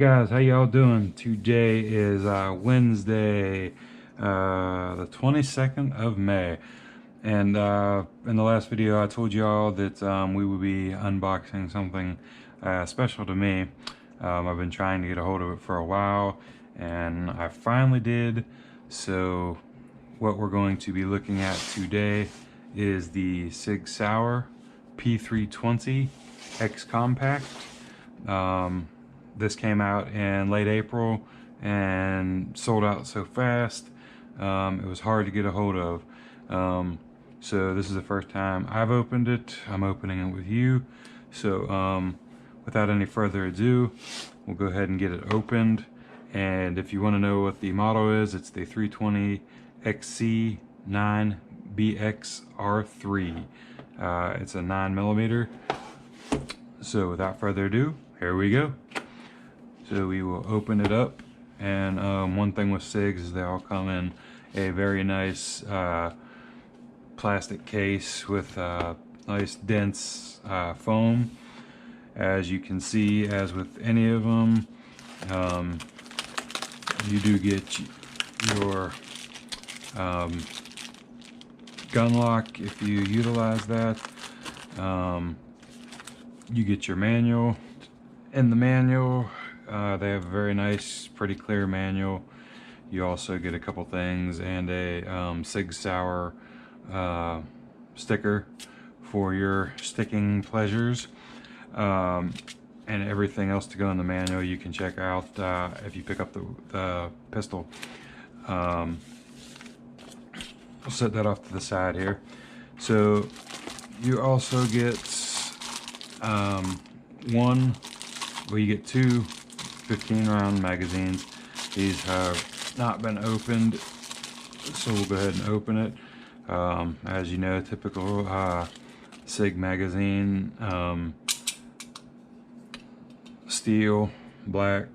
guys, how y'all doing? Today is Wednesday, the 22nd of May. And in the last video I told y'all that we would be unboxing something special to me. I've been trying to get a hold of it for a while and I finally did. So what we're going to be looking at today is the Sig Sauer P320 X Compact. This came out in late April and sold out so fast. It was hard to get a hold of. So this is the first time I've opened it. I'm opening it with you. So without any further ado, we'll go ahead and get it opened. And if you want to know what the model is, it's the 320 XC9BXR3. It's a 9mm. So without further ado, here we go. So we will open it up, and one thing with SIGs is they all come in a very nice plastic case with nice dense foam. As you can see, as with any of them, you do get your gun lock if you utilize that. You get your manual. In the manual, they have a very nice, pretty clear manual. You also get a couple things and a Sig Sauer sticker for your sticking pleasures. And everything else to go in the manual you can check out if you pick up the pistol. I'll set that off to the side here. So you also get you get two 15-round magazines. These have not been opened, so we'll go ahead and open it. As you know, typical SIG magazine, steel, black,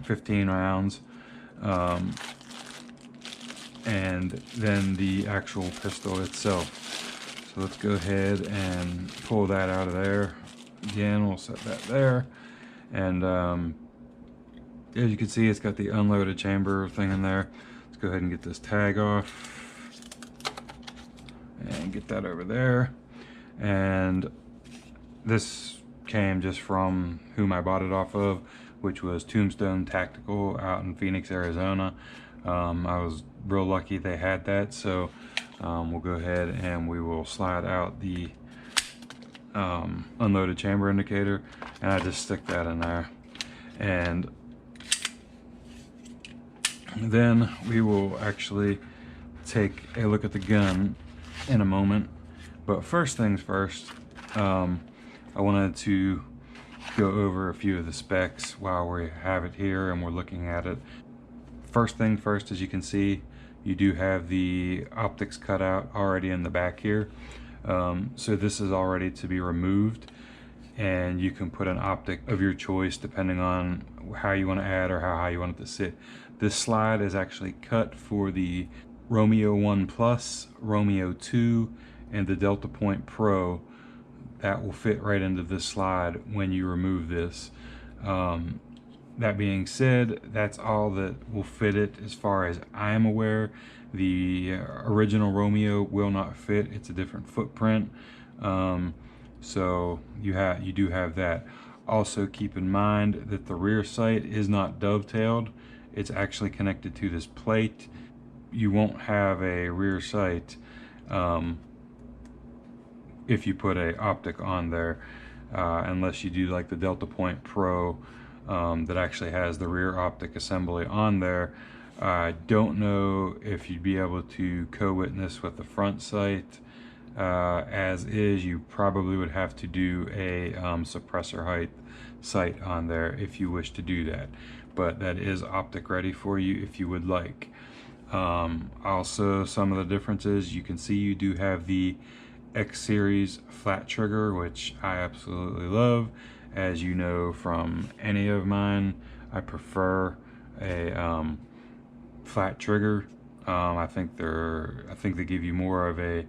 15 rounds, and then the actual pistol itself. So let's go ahead and pull that out of there. Again, we'll set that there. And as you can see, it's got the unloaded chamber thing in there. Let's go ahead and get this tag off and get that over there. And this came just from whom I bought it off of, which was Tombstone Tactical out in Phoenix, Arizona. I was real lucky they had that, so we'll go ahead and we will slide out the unloaded chamber indicator, and I just stick that in there. And then we will actually take a look at the gun in a moment. But first things first, I wanted to go over a few of the specs while we have it here and we're looking at it. First thing first, as you can see, you do have the optics cut out already in the back here. So this is already to be removed, and you can put an optic of your choice depending on how you want to add or how high you want it to sit. This slide is actually cut for the Romeo 1 Plus, Romeo 2, and the Delta Point Pro. That will fit right into this slide when you remove this. That being said, that's all that will fit it as far as I am aware. The original Romeo will not fit. It's a different footprint. So you do have that. Also keep in mind that the rear sight is not dovetailed. It's actually connected to this plate. You won't have a rear sight if you put a optic on there, unless you do like the Delta Point Pro that actually has the rear optic assembly on there. I don't know if you'd be able to co-witness with the front sight. As is, you probably would have to do a suppressor height sight on there if you wish to do that, but that is optic ready for you if you would like. Also, some of the differences, you can see you do have the X series flat trigger, which I absolutely love. As you know from any of mine, I prefer a flat trigger. I think they give you more of a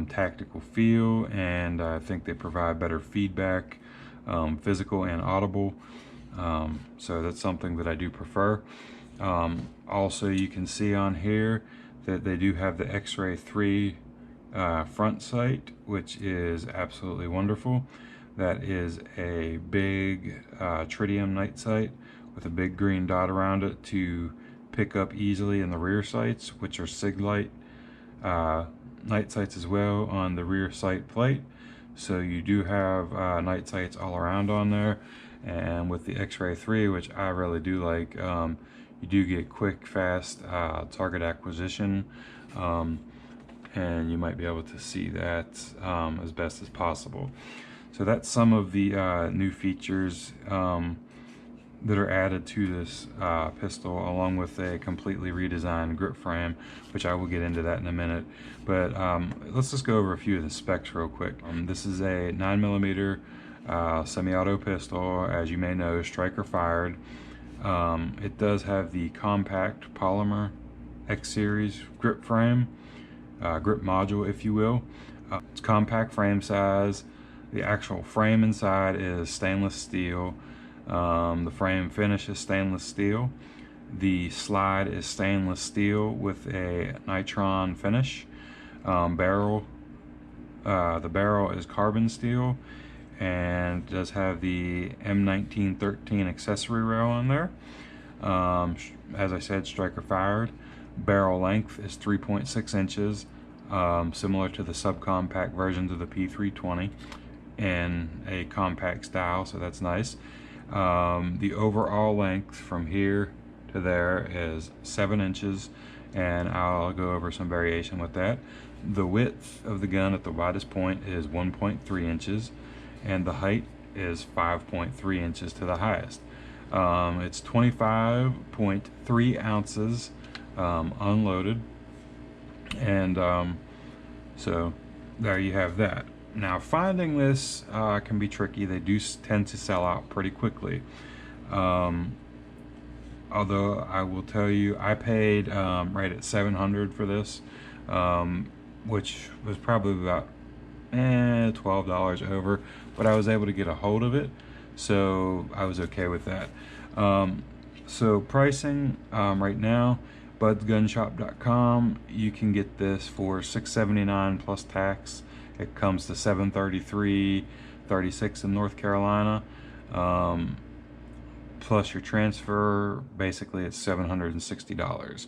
tactical feel, and I think they provide better feedback, physical and audible. So that's something that I do prefer. Also, you can see on here that they do have the X-Ray 3 front sight, which is absolutely wonderful. That is a big tritium night sight with a big green dot around it to pick up easily in the rear sights, which are Sig light night sights as well on the rear sight plate. So you do have night sights all around on there. And with the X-Ray 3, which I really do like, you do get quick, fast target acquisition, and you might be able to see that as best as possible. So that's some of the new features that are added to this pistol, along with a completely redesigned grip frame, which I will get into that in a minute. But let's just go over a few of the specs real quick. This is a 9mm semi-auto pistol, as you may know, striker fired. It does have the compact polymer X series grip frame, grip module if you will. It's compact frame size. The actual frame inside is stainless steel. The frame finish is stainless steel. The slide is stainless steel with a nitron finish. The barrel is carbon steel, and does have the M1913 accessory rail on there. As I said, striker fired. Barrel length is 3.6 inches, similar to the subcompact versions of the P320 in a compact style, so that's nice. The overall length from here to there is 7 inches, and I'll go over some variation with that. The width of the gun at the widest point is 1.3 inches, and the height is 5.3 inches to the highest. It's 25.3 ounces unloaded, and so there you have that. Now, finding this can be tricky. They do tend to sell out pretty quickly. Although I will tell you, I paid right at $700 for this, which was probably about $12 over, but I was able to get a hold of it, so I was okay with that. So pricing right now, budsgunshop.com, you can get this for $679 plus tax. It comes to $733.36 in North Carolina, plus your transfer. Basically it's $760.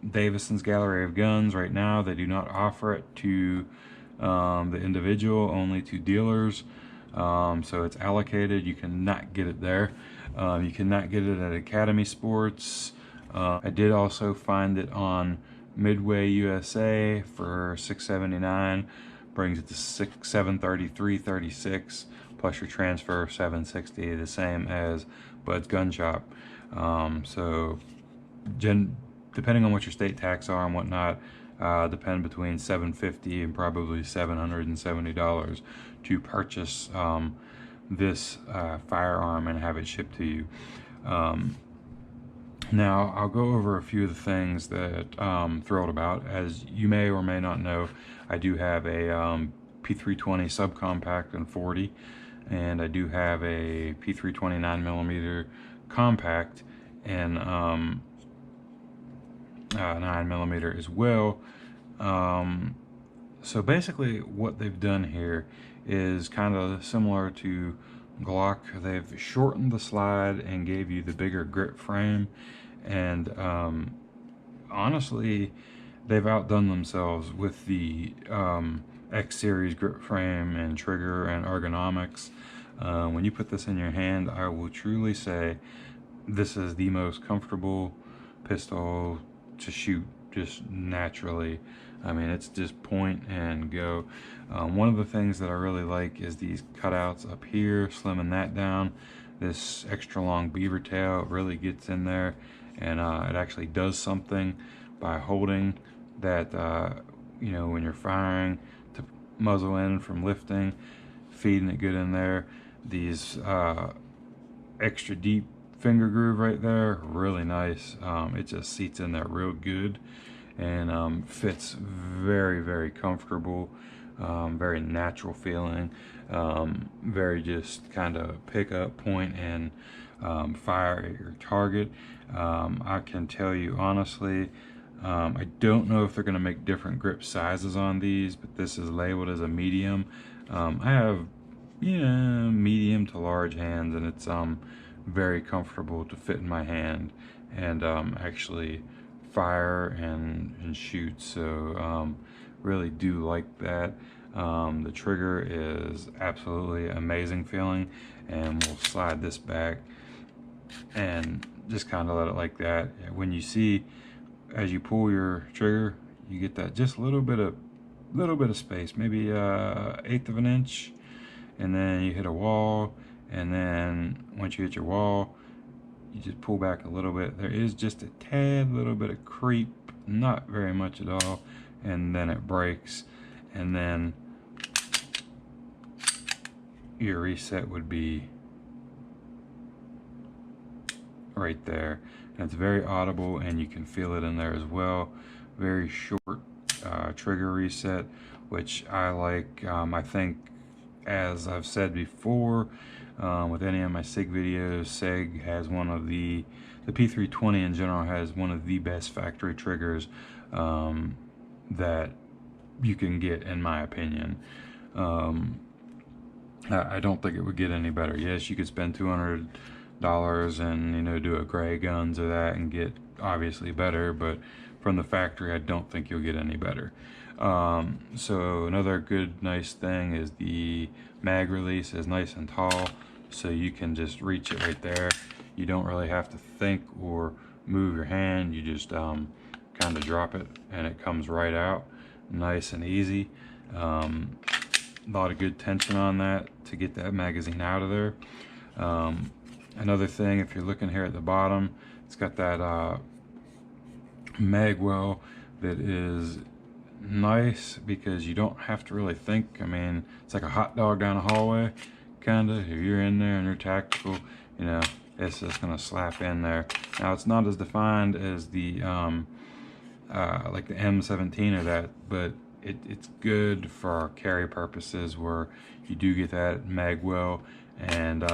Davison's Gallery of Guns, right now they do not offer it to the individual, only to dealers. So it's allocated. You cannot get it there. You cannot get it at Academy Sports. I did also find it on Midway USA for $679, brings it to $733.36 plus your transfer $760, the same as Bud's Gun Shop. So depending on what your state tax are and whatnot, depend between $750 and probably $770 to purchase this firearm and have it shipped to you. Now, I'll go over a few of the things that I'm thrilled about. As you may or may not know, I do have a P320 subcompact and 40, and I do have a P320 9mm compact and 9mm as well. So basically what they've done here is kind of similar to Glock. They've shortened the slide and gave you the bigger grip frame, and honestly they've outdone themselves with the X series grip frame and trigger and ergonomics. When you put this in your hand, I will truly say this is the most comfortable pistol to shoot just naturally. I mean, it's just point and go. One of the things that I really like is these cutouts up here, slimming that down. This extra long beaver tail really gets in there, and it actually does something by holding that, you know, when you're firing, to muzzle in from lifting, feeding it good in there. These extra deep finger groove right there, really nice. It just seats in there real good and fits very, very comfortable. very natural feeling, very just kind of pick up, point, and fire at your target. I can tell you honestly, I don't know if they're going to make different grip sizes on these, but this is labeled as a medium. I have, medium to large hands, and it's very comfortable to fit in my hand and actually fire and shoot. So really do like that. The trigger is absolutely amazing feeling, and we'll slide this back and just kind of let it like that. When you see, as you pull your trigger, you get that just a little bit of space, maybe 1/8 of an inch, and then you hit a wall, and then once you hit your wall, you just pull back a little bit. There is just a tad little bit of creep, not very much at all, and then it breaks, and then your reset would be right there. And it's very audible, and you can feel it in there as well. Very short trigger reset, which I like. I think, as I've said before, with any of my Sig videos, Sig has one of the P320 in general has one of the best factory triggers that you can get, in my opinion. I don't think it would get any better. Yes, you could spend $200 and do a gray guns or that and get obviously better, but from the factory I don't think you'll get any better. So another good nice thing is the mag release is nice and tall, so you can just reach it right there. You don't really have to think or move your hand. You just kind of drop it and it comes right out, nice and easy. A lot of good tension on that to get that magazine out of there. Another thing, if you're looking here at the bottom, it's got that mag well that is nice because you don't have to really think. I mean, it's like a hot dog down a hallway, kind of. If you're in there and you're tactical, it's just gonna slap in there. Now, it's not as defined as the like the M17 or that, but it's good for carry purposes where you do get that mag well, and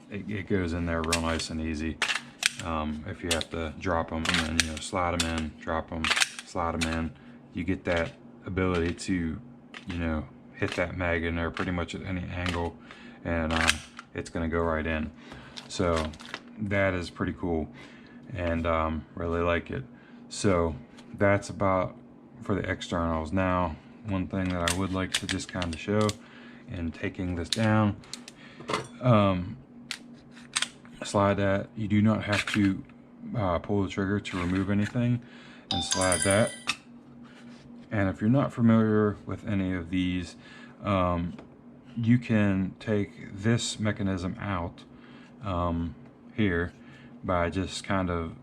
it goes in there real nice and easy. If you have to drop them and then slide them in, drop them, slide them in, you get that ability to hit that mag in there pretty much at any angle, and it's going to go right in. So that is pretty cool, and really like it. So that's about for the externals. Now, one thing that I would like to just kind of show in taking this down, slide that. You do not have to pull the trigger to remove anything, and slide that. And if you're not familiar with any of these, you can take this mechanism out here by just kind of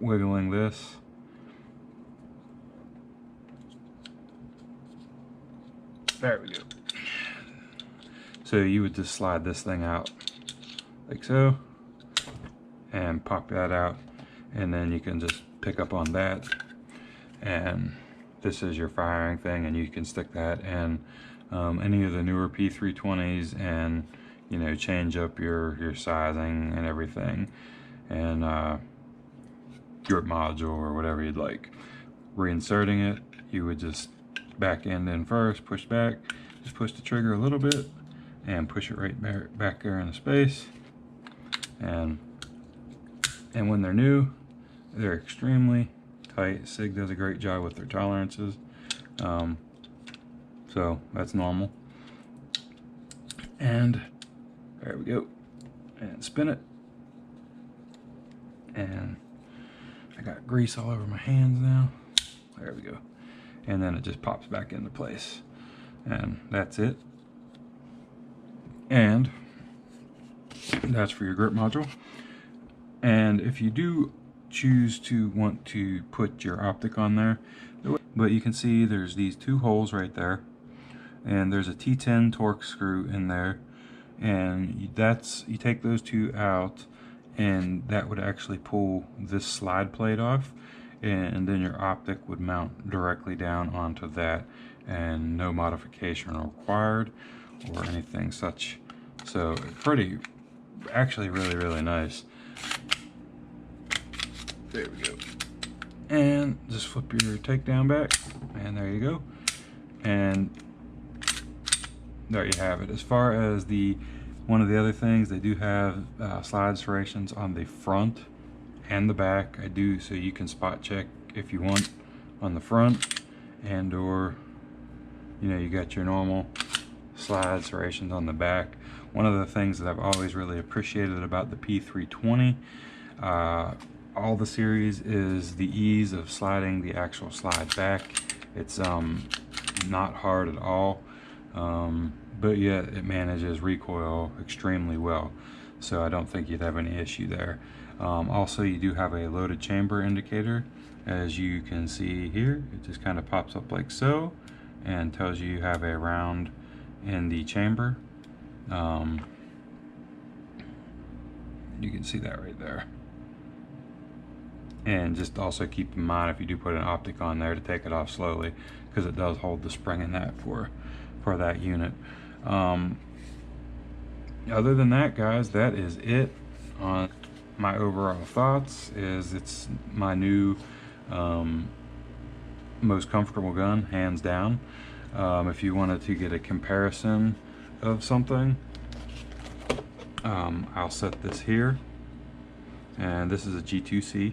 wiggling this. There we go. So you would just slide this thing out like so and pop that out, and then you can just pick up on that, and this is your firing thing, and you can stick that in any of the newer P320s and change up your sizing and everything, and grip module or whatever you'd like. Reinserting it, you would just back end in first, push back, just push the trigger a little bit and push it right back there in the space, and when they're new, they're extremely tight. Sig does a great job with their tolerances, so that's normal. And there we go, and spin it, and I got grease all over my hands now. There we go. And then it just pops back into place, and that's it. And that's for your grip module. And if you do choose to want to put your optic on there, but you can see there's these two holes right there, and there's a T10 torque screw in there, and you take those two out, and that would actually pull this slide plate off, and then your optic would mount directly down onto that, and no modification required or anything such. So pretty, actually really nice. There we go. And just flip your takedown back, and there you go. And there you have it. As far as one of the other things, they do have slide serrations on the front and the back. I do, so you can spot check if you want on the front, and or you got your normal slide serrations on the back. One of the things that I've always really appreciated about the P320, all the series, is the ease of sliding the actual slide back. It's not hard at all, but yet it manages recoil extremely well, so I don't think you'd have any issue there. Also, you do have a loaded chamber indicator, as you can see here. It just kind of pops up like so and tells you have a round in the chamber. You can see that right there. And just also keep in mind, if you do put an optic on there, to take it off slowly, because it does hold the spring in that for that unit. Other than that, guys, that is it on my overall thoughts. It's my new most comfortable gun, hands down. If you wanted to get a comparison of something, I'll set this here, and this is a G2C,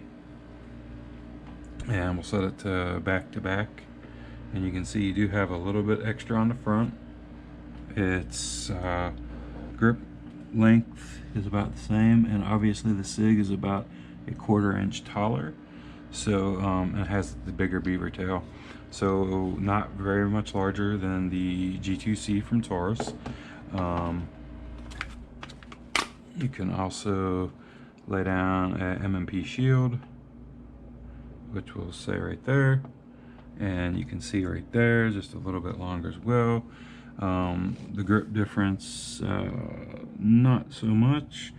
and we'll set it to back, and you can see you do have a little bit extra on the front. Its grip length is about the same, and obviously the Sig is about a 1/4 inch taller, so it has the bigger beaver tail, so not very much larger than the G2C from Taurus. You can also lay down a M&P shield, which will say right there, and you can see right there just a little bit longer as well. The grip difference, not so much.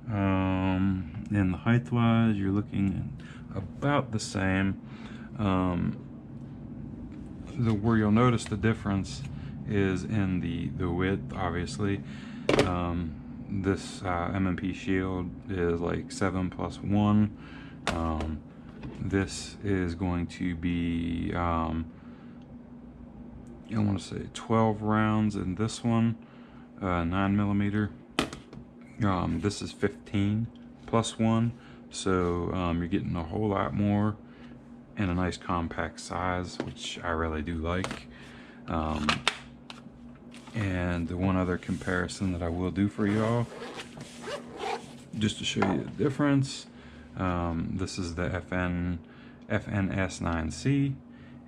And the height wise, you're looking at about the same. Where you'll notice the difference is in the width, obviously. This M&P shield is like 7+1. This is going to be I want to say 12 rounds in this one, 9mm. This is 15+1, so you're getting a whole lot more in a nice compact size, which I really do like. And the one other comparison that I will do for y'all, just to show you the difference, this is the FNS9C.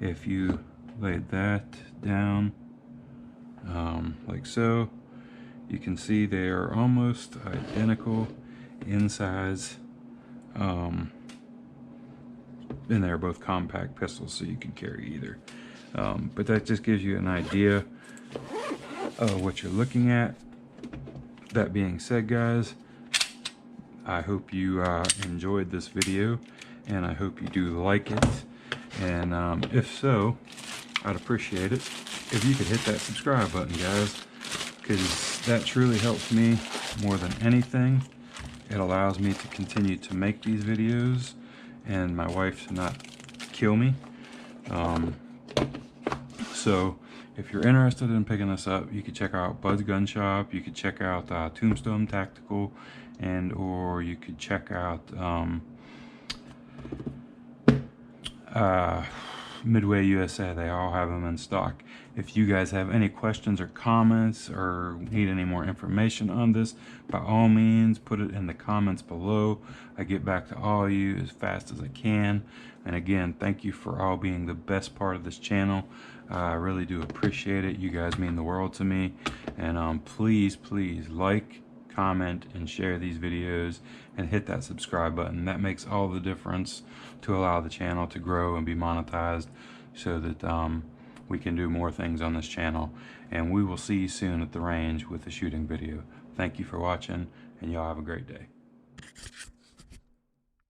If you laid that down like so, you can see they are almost identical in size, and they're both compact pistols, so you can carry either. But that just gives you an idea of what you're looking at. That being said, guys, I hope you enjoyed this video, and I hope you do like it. And if so, I'd appreciate it if you could hit that subscribe button, guys, because that truly helps me more than anything. It allows me to continue to make these videos and my wife to not kill me. So if you're interested in picking this up, you could check out Bud's Gun Shop, you could check out Tombstone Tactical, and or you could check out Midway USA. They all have them in stock. If you guys have any questions or comments or need any more information on this, by all means put it in the comments below. I get back to all of you as fast as I can. And again, thank you for all being the best part of this channel. I really do appreciate it. You guys mean the world to me. And please like, comment, and share these videos, and hit that subscribe button. That makes all the difference to allow the channel to grow and be monetized, so that we can do more things on this channel. And we will see you soon at the range with a shooting video. Thank you for watching, and y'all have a great day.